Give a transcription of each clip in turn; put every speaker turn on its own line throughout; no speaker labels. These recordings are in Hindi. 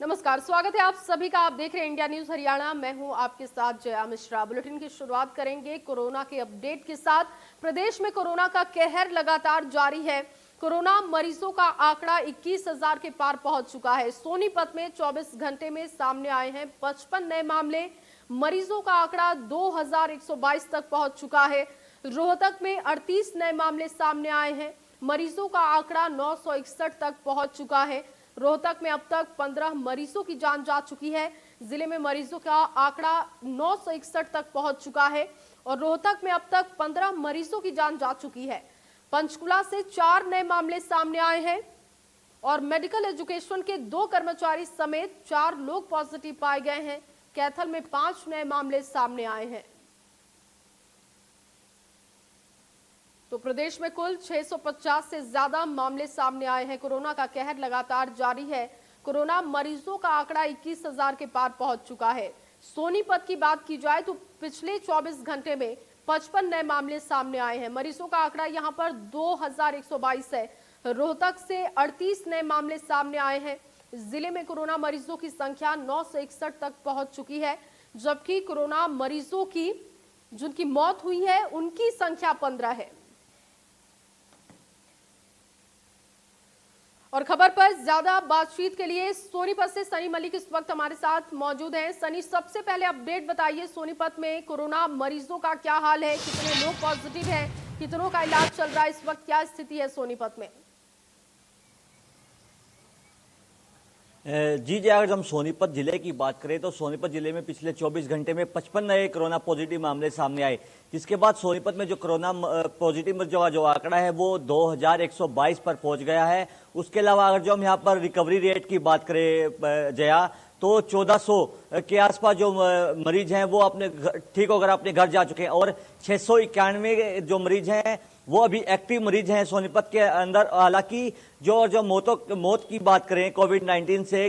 नमस्कार, स्वागत है आप सभी का। आप देख रहे हैं इंडिया न्यूज हरियाणा। मैं हूं आपके साथ जया मिश्रा। बुलेटिन की शुरुआत करेंगे कोरोना के अपडेट के साथ। प्रदेश में कोरोना का कहर लगातार जारी है। कोरोना मरीजों का आंकड़ा 21,000 के पार पहुंच चुका है। सोनीपत में 24 घंटे में सामने आए हैं 55 नए मामले। मरीजों का आंकड़ा 2,122 तक पहुंच चुका है। रोहतक में 38 नए मामले सामने आए हैं। मरीजों का आंकड़ा 961 तक पहुंच चुका है। रोहतक में अब तक 15 मरीजों की जान जा चुकी है। जिले में मरीजों का आंकड़ा 961 तक पहुंच चुका है और रोहतक में अब तक 15 मरीजों की जान जा चुकी है। पंचकुला से 4 नए मामले सामने आए हैं और मेडिकल एजुकेशन के 2 कर्मचारी समेत 4 लोग पॉजिटिव पाए गए हैं। कैथल में 5 नए मामले सामने आए हैं। तो प्रदेश में कुल 650 से ज्यादा मामले सामने आए हैं। कोरोना का कहर लगातार जारी है। कोरोना मरीजों का आंकड़ा 21,000 के पार पहुंच चुका है। सोनीपत की बात की जाए तो पिछले 24 घंटे में 55 नए मामले सामने आए हैं। मरीजों का आंकड़ा यहां पर 2,122 है। रोहतक से 38 नए मामले सामने आए हैं। जिले में कोरोना मरीजों की संख्या 961 तक पहुंच चुकी है, जबकि कोरोना मरीजों की जिनकी मौत हुई है उनकी संख्या 15 है। और खबर पर ज्यादा बातचीत के लिए सोनीपत से सनी मलिक इस वक्त हमारे साथ मौजूद हैं। सनी, सबसे पहले अपडेट बताइए, सोनीपत में कोरोना मरीजों का क्या हाल है? कितने लोग पॉजिटिव हैं? कितनों का इलाज चल रहा है? इस वक्त क्या स्थिति है सोनीपत में?
जी जी, अगर हम सोनीपत जिले की बात करें तो सोनीपत जिले में पिछले 24 घंटे में 55 नए कोरोना पॉजिटिव मामले सामने आए, जिसके बाद सोनीपत में जो कोरोना पॉजिटिव जो आंकड़ा है वो 2,122 पर पहुंच गया है। उसके अलावा अगर जो हम यहाँ पर रिकवरी रेट की बात करें जया, तो 1400 के आसपास जो मरीज हैं वो अपने ठीक होकर अपने घर जा चुके हैं और 691 जो मरीज हैं वो अभी एक्टिव मरीज हैं सोनीपत के अंदर। हालांकि जो मौत की बात करें कोविड-19 से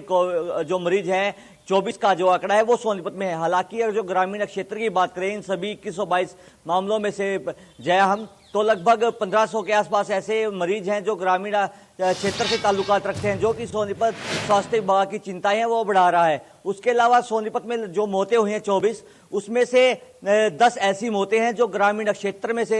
जो मरीज हैं 24 का जो आंकड़ा है वो सोनीपत में है। हालांकि अगर जो ग्रामीण क्षेत्र की बात करें इन सभी 2122 मामलों में से जय हम तो लगभग 1500 के आसपास ऐसे मरीज हैं जो ग्रामीण क्षेत्र से ताल्लुकात रखते हैं, जो कि सोनीपत स्वास्थ्य विभाग की चिंताएं हैं वो बढ़ा रहा है। उसके अलावा सोनीपत में जो मौतें हुई हैं 24, उसमें से 10 ऐसी मौतें हैं जो ग्रामीण क्षेत्र में से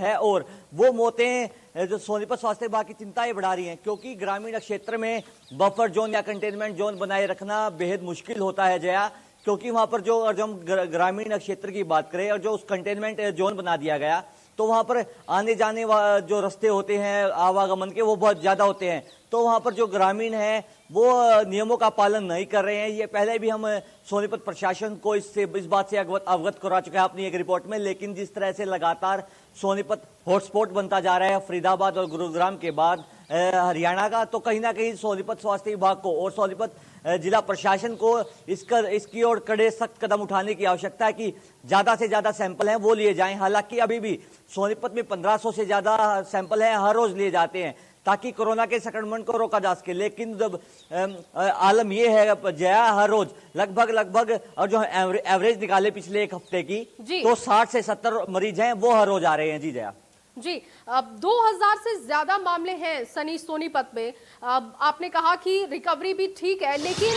है और वो मौतें जो सोनीपत स्वास्थ्य विभाग की चिंताएं बढ़ा रही हैं, क्योंकि ग्रामीण क्षेत्र में बफर जोन या कंटेनमेंट जोन बनाए रखना बेहद मुश्किल होता है जया, क्योंकि वहां पर जो हम ग्रामीण क्षेत्र की बात करें और जो उस कंटेनमेंट जोन बना दिया गया तो वहां पर आने जाने जो रास्ते होते हैं आवागमन के वो बहुत ज्यादा होते हैं, तो वहां पर जो ग्रामीण हैं वो नियमों का पालन नहीं कर रहे हैं। ये पहले भी हम सोनीपत प्रशासन को इस बात से अवगत करा चुके हैं अपनी एक रिपोर्ट में, लेकिन जिस तरह से लगातार सोनीपत हॉटस्पॉट बनता जा रहा है फरीदाबाद और गुरुग्राम के बाद हरियाणा का, तो कहीं ना कहीं सोनीपत स्वास्थ्य विभाग को और सोनीपत जिला प्रशासन को इसकी ओर कड़े सख्त कदम उठाने की आवश्यकता है कि ज्यादा से ज्यादा सैंपल हैं वो लिए जाएं। हालांकि अभी भी सोनीपत में 1500 से ज्यादा सैंपल हैं हर रोज लिए जाते हैं ताकि कोरोना के संक्रमण को रोका जा सके, लेकिन जब आलम ये है जया हर रोज लगभग और जो एवरेज निकाले पिछले एक हफ्ते की तो 60 से 70 मरीज हैं वो हर रोज आ रहे हैं। जी जया
जी, अब 2000 से ज्यादा मामले हैं सनी सोनीपत में। अब आपने कहा कि रिकवरी भी ठीक है, लेकिन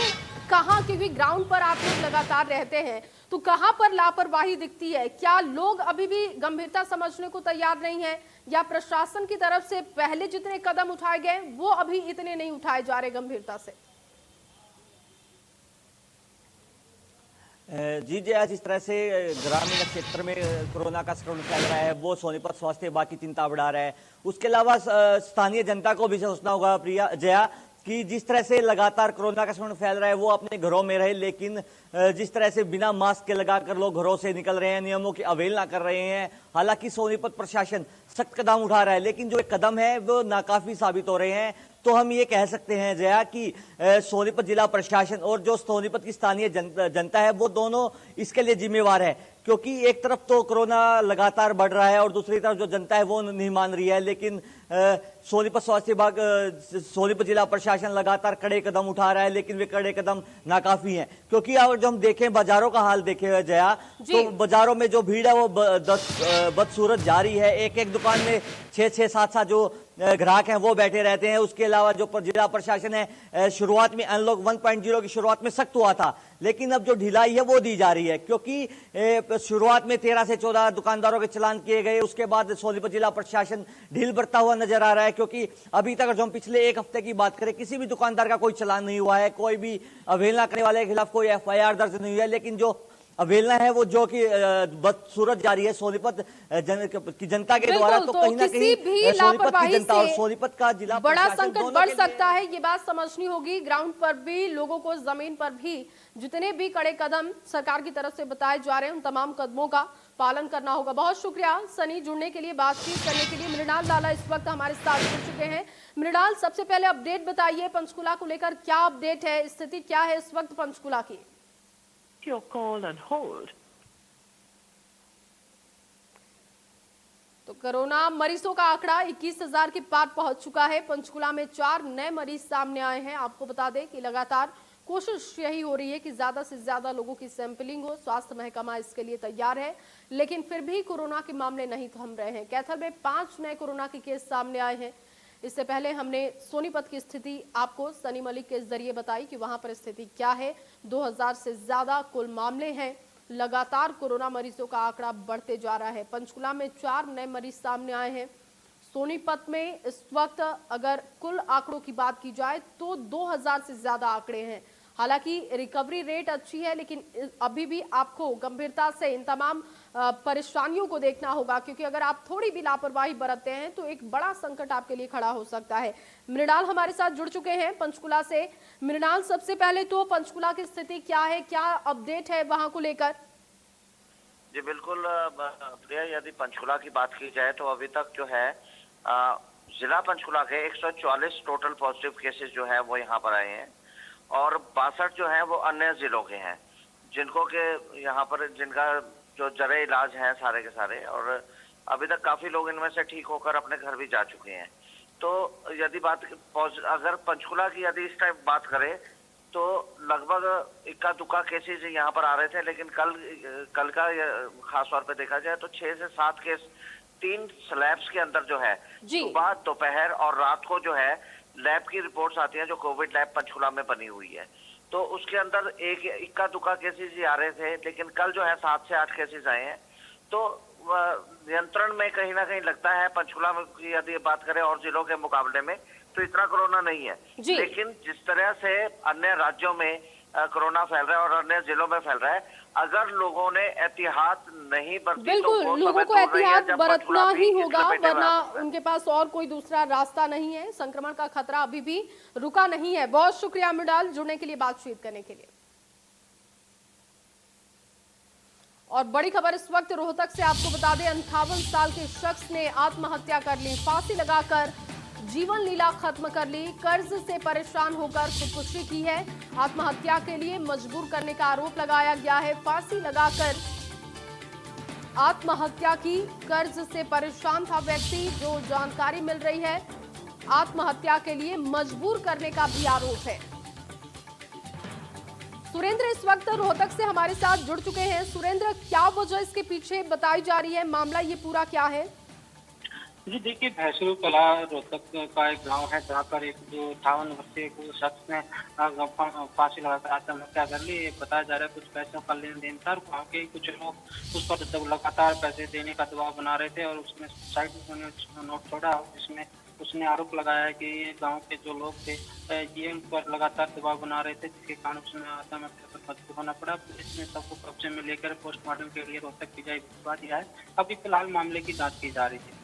कहाँ, क्योंकि ग्राउंड पर आप लोग लगातार रहते हैं, तो कहाँ पर लापरवाही दिखती है? क्या लोग अभी भी गंभीरता समझने को तैयार नहीं है, या प्रशासन की तरफ से पहले जितने कदम उठाए गए वो अभी इतने नहीं उठाए जा रहे गंभीरता से?
जी जी, आज इस तरह से ग्रामीण क्षेत्र में कोरोना का संक्रमण फैल रहा है वो सोनीपत स्वास्थ्य विभाग की चिंता बढ़ा रहा है। उसके अलावा स्थानीय जनता को भी सोचना होगा प्रिया जया कि जिस तरह से लगातार कोरोना का संक्रमण फैल रहा है वो अपने घरों में रहे, लेकिन जिस तरह से बिना मास्क के लगाकर लोग घरों से निकल रहे हैं, नियमों की अवहेलना कर रहे हैं। हालांकि सोनीपत प्रशासन सख्त कदम उठा रहा है, लेकिन जो एक कदम है वो नाकाफी साबित हो रहे हैं। तो हम ये कह सकते हैं जया कि सोनीपत जिला प्रशासन और जो सोनीपत की स्थानीय जनता है वो दोनों इसके लिए जिम्मेवार है, क्योंकि एक तरफ तो कोरोना लगातार बढ़ रहा है और दूसरी तरफ जो जनता है वो नहीं मान रही है। लेकिन सोनीपत स्वास्थ्य विभाग सोनीपत जिला प्रशासन लगातार कड़े कदम उठा रहा है, लेकिन वे कड़े कदम नाकाफी हैं, क्योंकि अगर जो हम देखें बाजारों का हाल देखे जया, तो बाजारों में जो भीड़ है वो बदसूरत जारी है। एक एक दुकान में 6-6, 7-7 जो ग्राहक हैं वो बैठे रहते हैं। उसके अलावा जो जिला प्रशासन है, शुरुआत में अनलॉक 1.0 की शुरुआत में सख्त हुआ था, लेकिन अब जो ढिलाई है वो दी जा रही है, क्योंकि शुरुआत में 13 से 14 दुकानदारों के चालान किए गए। उसके बाद सोनीपत जिला प्रशासन ढील बरतता हुआ नजर आ रहा है, क्योंकि अभी तक जो हम पिछले एक हफ्ते की बात करें, किसी भी दुकानदार का कोई चालान नहीं हुआ है, कोई भी अवहेलना करने वाले के खिलाफ कोई FIR दर्ज नहीं हुआ है। लेकिन जो अवहेलना है वो जो कि बदसूरत जारी है सोनीपत की जनता के द्वारा, तो कहीं ना कहीं सोनीपत की जनता और सोनीपत का जिला
बड़ा संकट बढ़ सकता है। ये बात समझनी होगी। ग्राउंड पर भी लोगों को, जमीन पर भी जितने भी कड़े कदम सरकार की तरफ से बताए जा रहे हैं, उन तमाम कदमों का पालन करना होगा। बहुत शुक्रिया सनी, जुड़ने के लिए, बातचीत करने के लिए। मृणाल लाला इस वक्त हमारे साथ जुड़ चुके हैं। मृणाल, सबसे पहले अपडेट बताइए, पंचकुला को लेकर क्या अपडेट है, स्थिति क्या है इस वक्त पंचकुला की?
Your call and hold.
तो कोरोना मरीजों का आंकड़ा 21,000 के पार पहुंच चुका है। पंचकुला में 4 नए मरीज सामने आए हैं। आपको बता दें कि लगातार कोशिश यही हो रही है कि ज्यादा से ज्यादा लोगों की सैंपलिंग हो। स्वास्थ्य महकमा इसके लिए तैयार है, लेकिन फिर भी कोरोना के मामले नहीं थम रहे हैं। कैथल में 5 नए कोरोना के केस सामने आए हैं। इससे पहले हमने सोनीपत की स्थिति आपको सनी मलिक के जरिए बताई कि वहां पर स्थिति क्या है। 2000 से ज्यादा कुल मामले हैं। लगातार कोरोना मरीजों का आंकड़ा बढ़ते जा रहा है। पंचकुला में 4 नए मरीज सामने आए हैं। सोनीपत में इस वक्त अगर कुल आंकड़ों की बात की जाए तो 2000 से ज्यादा आंकड़े हैं। हालांकि रिकवरी रेट अच्छी है, लेकिन अभी भी आपको गंभीरता से इन तमाम परेशानियों को देखना होगा, क्योंकि अगर आप थोड़ी भी लापरवाही बरतते हैं तो एक बड़ा संकट आपके लिए खड़ा हो सकता है। मृणाल हमारे साथ जुड़ चुके हैं पंचकुला से। मृणाल, सबसे पहले तो पंचकुला की स्थिति क्या है, क्या अपडेट है वहां को लेकर?
जी बिल्कुल प्रिया, यदि पंचकुला की बात की जाए तो अभी तक जो है जिला पंचकुला के 144 टोटल पॉजिटिव केसेस जो है वो यहाँ पर आए हैं, और 62 जो है वो अन्य जिलों के हैं, जिनको के यहाँ पर जिनका जो जरे इलाज है सारे के सारे, और अभी तक काफी लोग इनमें से ठीक होकर अपने घर भी जा चुके हैं। तो यदि बात अगर पंचकुला की यदि इस टाइम बात करें तो लगभग इक्का दुक्का केसेज यहाँ पर आ रहे थे, लेकिन कल का खास तौर पे देखा जाए तो 6 से 7 केस 3 स्लैब्स के अंदर जो है सुबह, दोपहर और रात को जो है लैब की रिपोर्ट्स आती हैं, जो कोविड लैब पंचकुला में बनी हुई है। तो उसके अंदर एक इक्का दुक्का केसेस ही आ रहे थे, लेकिन कल जो है 7 से 8 केसेस आए हैं। तो नियंत्रण में कहीं ना कहीं लगता है पंचकुला में की यदि बात करें और जिलों के मुकाबले में तो इतना कोरोना नहीं है। लेकिन जिस तरह से अन्य राज्यों में कोरोना फैल रहा है और अन्य जिलों में फैल रहा है, अगर लोगों ने एहतियात नहीं बरती
बिल्कुल
तो
लोगों को एहतियात बरतना ही होगा, वरना उनके पास और कोई दूसरा रास्ता नहीं है। संक्रमण का खतरा अभी भी रुका नहीं है। बहुत शुक्रिया मृणाल, जुड़ने के लिए, बातचीत करने के लिए। और बड़ी खबर इस वक्त रोहतक से आपको बता दें, 58 साल के शख्स ने आत्महत्या कर ली। फांसी लगाकर जीवन लीला खत्म कर ली। कर्ज से परेशान होकर खुदकुशी की है। आत्महत्या के लिए मजबूर करने का आरोप लगाया गया है। फांसी लगाकर आत्महत्या की। कर्ज से परेशान था व्यक्ति, जो जानकारी मिल रही है आत्महत्या के लिए मजबूर करने का भी आरोप है। सुरेंद्र इस वक्त रोहतक से हमारे साथ जुड़ चुके हैं। सुरेंद्र, क्या वजह इसके पीछे बताई जा रही है, मामला ये पूरा क्या है?
जी देखिए, भैंसरू कला रोहतक का एक गांव है, जहां पर एक जो 58 वर्षीय शख्स ने फांसी लगाकर आत्महत्या कर ली। बताया जा रहा है कुछ पैसों का लेन देन था, गाँव के कुछ लोग उस पर लगातार पैसे देने का दबाव बना रहे थे और उसने सुसाइड नोट छोड़ा, जिसमें उसने आरोप लगाया है कि ये गांव के जो लोग थे ये उन पर लगातार दबाव बना रहे थे, जिसके कारण उसने आत्महत्या पर मजबूर होना पड़ा। पुलिस ने सबको कब्जे में लेकर पोस्टमार्टम के लिए रोहतक पीजीआई भिजवा दिया है। अभी फिलहाल मामले की जाँच की जा रही है।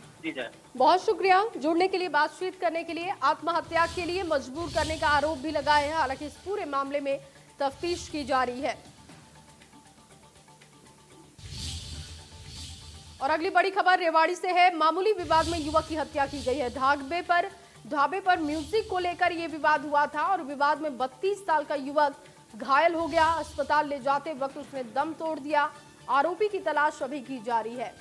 बहुत शुक्रिया जुड़ने के लिए, बातचीत करने के लिए। आत्महत्या के लिए मजबूर करने का आरोप भी लगाए हैं। हालांकि इस पूरे मामले में तफ्तीश की जा रही है। और अगली बड़ी खबर रेवाड़ी से है। मामूली विवाद में युवक की हत्या की गई है। ढाबे पर म्यूजिक को लेकर यह विवाद हुआ था और विवाद में 32 साल का युवक घायल हो गया। अस्पताल ले जाते वक्त उसने दम तोड़ दिया। आरोपी की तलाश अभी की जा रही है।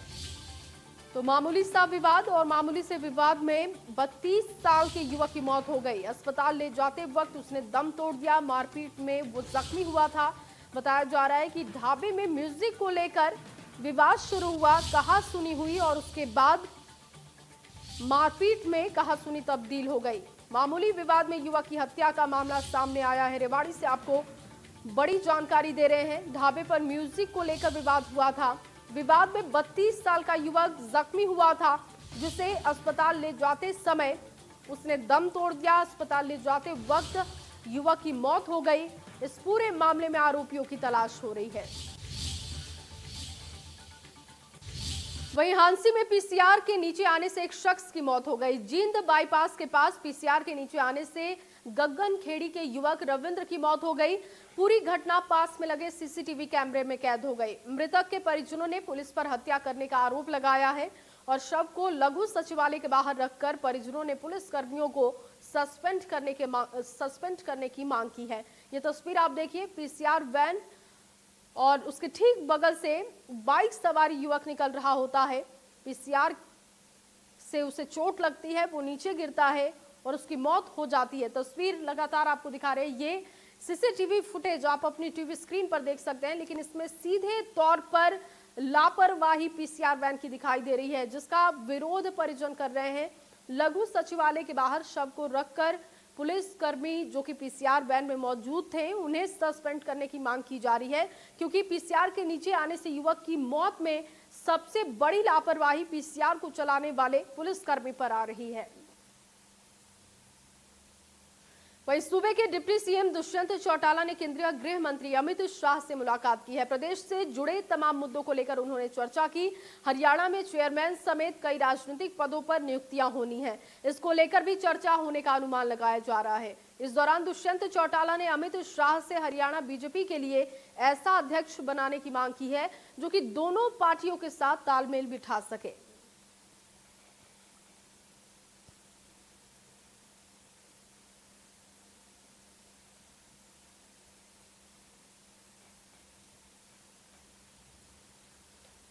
तो मामूली सा विवाद और मामूली से विवाद में 32 साल के युवक की मौत हो गई। अस्पताल ले जाते वक्त उसने दम तोड़ दिया। मारपीट में वो जख्मी हुआ था। बताया जा रहा है कि ढाबे में म्यूजिक को लेकर विवाद शुरू हुआ, कहासुनी हुई और उसके बाद मारपीट में कहासुनी तब्दील हो गई। मामूली विवाद में युवक की हत्या का मामला सामने आया है। रेवाड़ी से आपको बड़ी जानकारी दे रहे हैं। ढाबे पर म्यूजिक को लेकर विवाद हुआ था। विवाद में 32 साल का युवक जख्मी हुआ था, जिसे अस्पताल ले जाते समय उसने दम तोड़ दिया। अस्पताल ले जाते वक्त युवक की मौत हो गई। इस पूरे मामले में आरोपियों की तलाश हो रही है। वहीं हांसी में पीसीआर के नीचे आने से एक शख्स की मौत हो गई। जींद बाईपास के पास पीसीआर के नीचे आने से गगन खेड़ी के युवक रविंद्र की मौत हो गई। पूरी घटना पास में लगे सीसीटीवी कैमरे में कैद हो गई। मृतक के परिजनों ने पुलिस पर हत्या करने का आरोप लगाया है और शव को लघु सचिवालय के बाहर रखकर परिजनों ने पुलिस कर्मियों को सस्पेंड करने की मांग की है। ये तस्वीर आप देखिए, पीसीआर वैन और उसके ठीक बगल से बाइक सवारी युवक निकल रहा होता है। पीसीआर से उसे चोट लगती है, वो नीचे गिरता है और उसकी मौत हो जाती है। तस्वीर लगातार आपको दिखा रहे हैं। ये सीसीटीवी फुटेज आप अपनी टीवी स्क्रीन पर देख सकते हैं, लेकिन इसमें सीधे तौर पर लापरवाही पीसीआर वैन की दिखाई दे रही है, जिसका विरोध परिजन कर रहे हैं। लघु सचिवालय के बाहर शव को रखकर पुलिस कर्मी जो कि पीसीआर वैन में मौजूद थे, उन्हें सस्पेंड करने की मांग की जा रही है, क्योंकि पीसीआर के नीचे आने से युवक की मौत में सबसे बड़ी लापरवाही पीसीआर को चलाने वाले पुलिसकर्मी पर आ रही है। वहीं सूबे के डिप्टी सीएम दुष्यंत चौटाला ने केंद्रीय गृह मंत्री अमित शाह से मुलाकात की है। प्रदेश से जुड़े तमाम मुद्दों को लेकर उन्होंने चर्चा की। हरियाणा में चेयरमैन समेत कई राजनीतिक पदों पर नियुक्तियां होनी हैं, इसको लेकर भी चर्चा होने का अनुमान लगाया जा रहा है। इस दौरान दुष्यंत चौटाला ने अमित शाह से हरियाणा बीजेपी के लिए ऐसा अध्यक्ष बनाने की मांग की है जो कि दोनों पार्टियों के साथ तालमेल बिठा सके।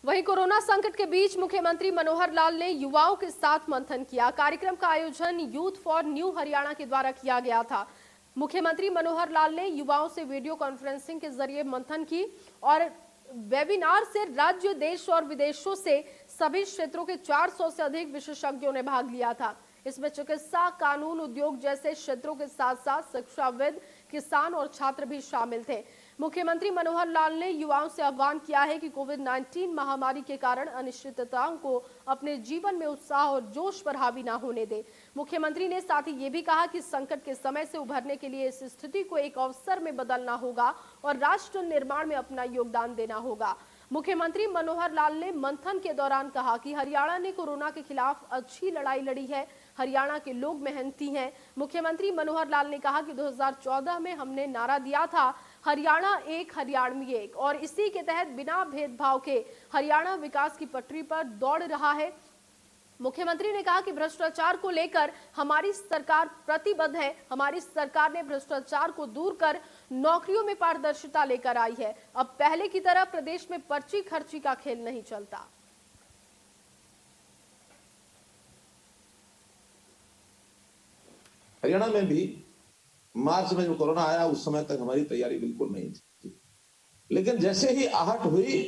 वहीं कोरोना संकट के बीच मुख्यमंत्री मनोहर लाल ने युवाओं के साथ मंथन किया। कार्यक्रम का आयोजन यूथ फॉर न्यू हरियाणा के द्वारा किया गया था। मुख्यमंत्री मनोहर लाल ने युवाओं से वीडियो कॉन्फ्रेंसिंग के जरिए मंथन की और वेबिनार से राज्य, देश और विदेशों से सभी क्षेत्रों के 400 से अधिक विशेषज्ञों ने भाग लिया था। इसमें चिकित्सा, कानून, उद्योग जैसे क्षेत्रों के साथ साथ शिक्षाविद, किसान और छात्र भी शामिल थे। मुख्यमंत्री मनोहर लाल ने युवाओं से आह्वान किया है कि कोविड-19 महामारी के कारण अनिश्चितताओं को अपने जीवन में उत्साह और जोश पर हावी ना होने दे। मुख्यमंत्री ने साथ ही ये भी कहा कि संकट के समय से उभरने के लिए इस स्थिति को एक अवसर में बदलना होगा और राष्ट्र निर्माण में अपना योगदान देना होगा। मुख्यमंत्री मनोहर लाल ने मंथन के दौरान कहा कि हरियाणा ने कोरोना के खिलाफ अच्छी लड़ाई लड़ी है। हरियाणा के लोग मेहनती हैं। मुख्यमंत्री मनोहर लाल ने कहा कि 2014 में हमने नारा दिया था हरियाणा एक, हरियाणवी एक, और इसी के तहत बिना भेदभाव के हरियाणा विकास की पटरी पर दौड़ रहा है। मुख्यमंत्री ने कहा कि भ्रष्टाचार को लेकर हमारी सरकार प्रतिबद्ध है। हमारी सरकार ने भ्रष्टाचार को दूर कर नौकरियों में पारदर्शिता लेकर आई है। अब पहले की तरह प्रदेश में पर्ची खर्ची का खेल नहीं चलता।
हरियाणा में भी मार्च में जब कोरोना आया उस समय तक हमारी तैयारी बिल्कुल नहीं थी, लेकिन जैसे ही आहट हुई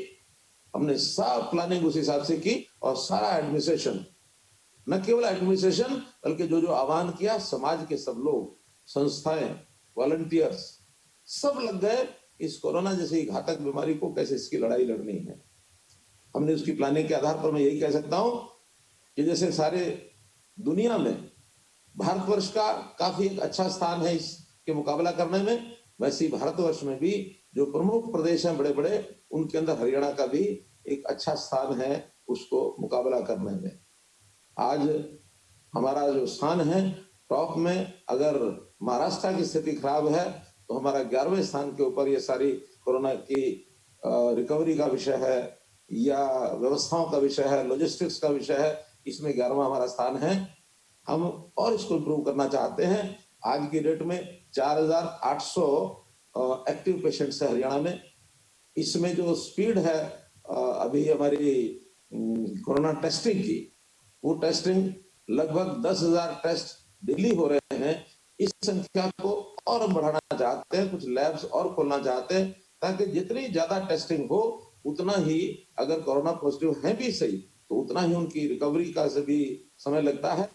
हमने सब प्लानिंग उस हिसाब से की और सारा एडमिनिस्ट्रेशन, न केवल एडमिनिस्ट्रेशन बल्कि जो जो आह्वान किया, समाज के सब लोग, संस्थाएं, वॉलंटियर्स सब लग गए इस कोरोना जैसी घातक बीमारी को कैसे इसकी लड़ाई लड़नी है। हमने उसकी प्लानिंग के आधार पर मैं यही कह सकता हूं कि जैसे सारे दुनिया में भारतवर्ष का काफी एक अच्छा स्थान है इसके मुकाबला करने में, वैसे ही भारतवर्ष में भी जो प्रमुख प्रदेश हैं बड़े बड़े, उनके अंदर हरियाणा का भी एक अच्छा स्थान है उसको मुकाबला करने में। आज हमारा जो स्थान है टॉप में, अगर महाराष्ट्र की स्थिति खराब है तो हमारा 11वें स्थान के ऊपर ये सारी कोरोना की रिकवरी का विषय है या व्यवस्थाओं का विषय है, लॉजिस्टिक्स का विषय है, इसमें 11वां हमारा स्थान है। हम और इसको इम्प्रूव करना चाहते हैं। आज की डेट में 4800 एक्टिव पेशेंट्स है हरियाणा में। इसमें जो स्पीड है अभी हमारी कोरोना टेस्टिंग की, वो टेस्टिंग लगभग 10,000 टेस्ट डेली हो रहे हैं। इस संख्या को और हम बढ़ाना चाहते हैं, कुछ लैब्स और खोलना चाहते हैं, ताकि जितनी ज्यादा टेस्टिंग हो उतना ही, अगर कोरोना पॉजिटिव है भी सही, तो उतना ही उनकी रिकवरी का भी समय लगता है।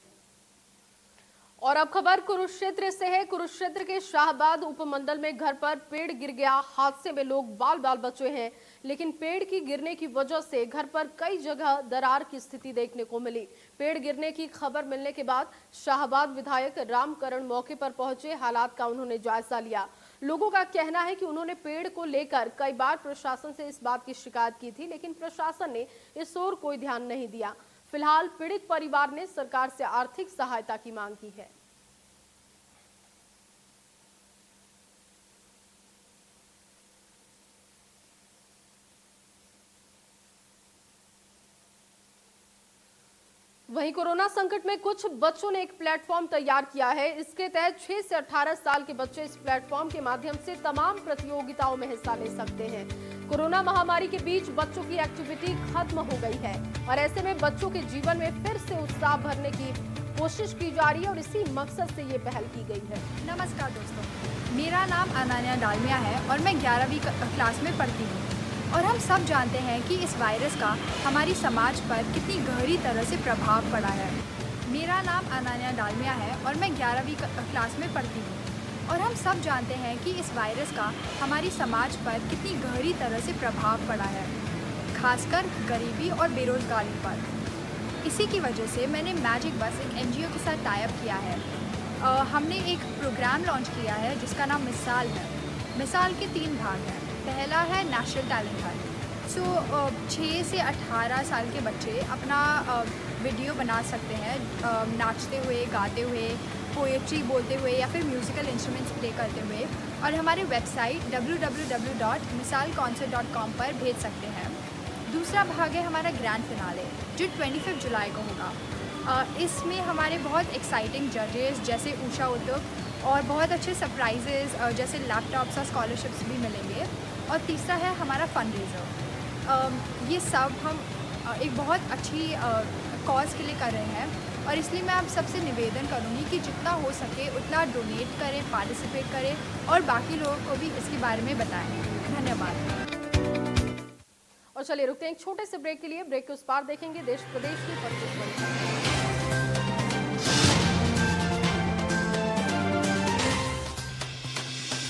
और अब खबर कुरुक्षेत्र से है। कुरुक्षेत्र के शाहबाद उपमंडल में घर पर पेड़ गिर गया। हादसे में लोग बाल बाल बचे हैं, लेकिन पेड़ की गिरने की वजह से घर पर कई जगह दरार की स्थिति देखने को मिली। पेड़ गिरने की खबर मिलने के बाद शाहबाद विधायक रामकरण मौके पर पहुंचे। हालात का उन्होंने जायजा लिया। लोगों का कहना है कि उन्होंने पेड़ को लेकर कई बार प्रशासन से इस बात की शिकायत की थी, लेकिन प्रशासन ने इस ओर कोई ध्यान नहीं दिया। फिलहाल पीड़ित परिवार ने सरकार से आर्थिक सहायता की मांग की है। वहीं कोरोना संकट में कुछ बच्चों ने एक प्लेटफॉर्म तैयार किया है। इसके तहत 6 से 18 साल के बच्चे इस प्लेटफॉर्म के माध्यम से तमाम प्रतियोगिताओं में हिस्सा ले सकते हैं। कोरोना महामारी के बीच बच्चों की एक्टिविटी खत्म हो गई है और ऐसे में बच्चों के जीवन में फिर से उत्साह भरने की कोशिश की जा रही है और इसी मकसद से ये पहल की गई है।
नमस्कार दोस्तों, मेरा नाम अनान्या डालमिया है और मैं 11वीं क्लास में पढ़ती हूँ। और हम सब जानते हैं कि इस वायरस का हमारी समाज पर कितनी गहरी तरह से प्रभाव पड़ा है। मेरा नाम अनान्या डालमिया है और मैं 11वीं क्लास में पढ़ती हूँ। और हम सब जानते हैं कि इस वायरस का हमारी समाज पर कितनी गहरी तरह से प्रभाव पड़ा है, खासकर गरीबी और बेरोजगारी पर। इसी की वजह से मैंने मैजिक बस एक NGO के साथ टाई अप किया है। हमने एक प्रोग्राम लॉन्च किया है जिसका नाम मिसाल है। मिसाल के 3 भाग हैं। पहला है नेशनल टैलेंट हंट। 6 से 18 साल के बच्चे अपना वीडियो बना सकते हैं, नाचते हुए, गाते हुए, पोएट्री बोलते हुए या फिर म्यूज़िकल इंस्ट्रूमेंट्स प्ले करते हुए, और हमारे वेबसाइट www.misalconcert.com पर भेज सकते हैं। दूसरा भाग है हमारा ग्रैंड फिनाले, जो 25 जुलाई को होगा। इसमें हमारे बहुत एक्साइटिंग जजेस जैसे उषा उद्योग और बहुत अच्छे सरप्राइजेज जैसे लैपटॉप्स और स्कॉलरशिप्स भी मिलेंगे। और तीसरा है हमारा फंड रेजर। ये सब हम एक बहुत अच्छी कॉज के लिए कर रहे हैं और इसलिए मैं आप सबसे निवेदन करूँगी कि जितना हो सके उतना डोनेट करें, पार्टिसिपेट करें और बाकी लोगों को भी इसके बारे में बताएं। धन्यवाद।
और चलिए रुकते हैं एक छोटे से ब्रेक के लिए। ब्रेक के उस पार देखेंगे देश प्रदेश की 25 बड़ी खबरें।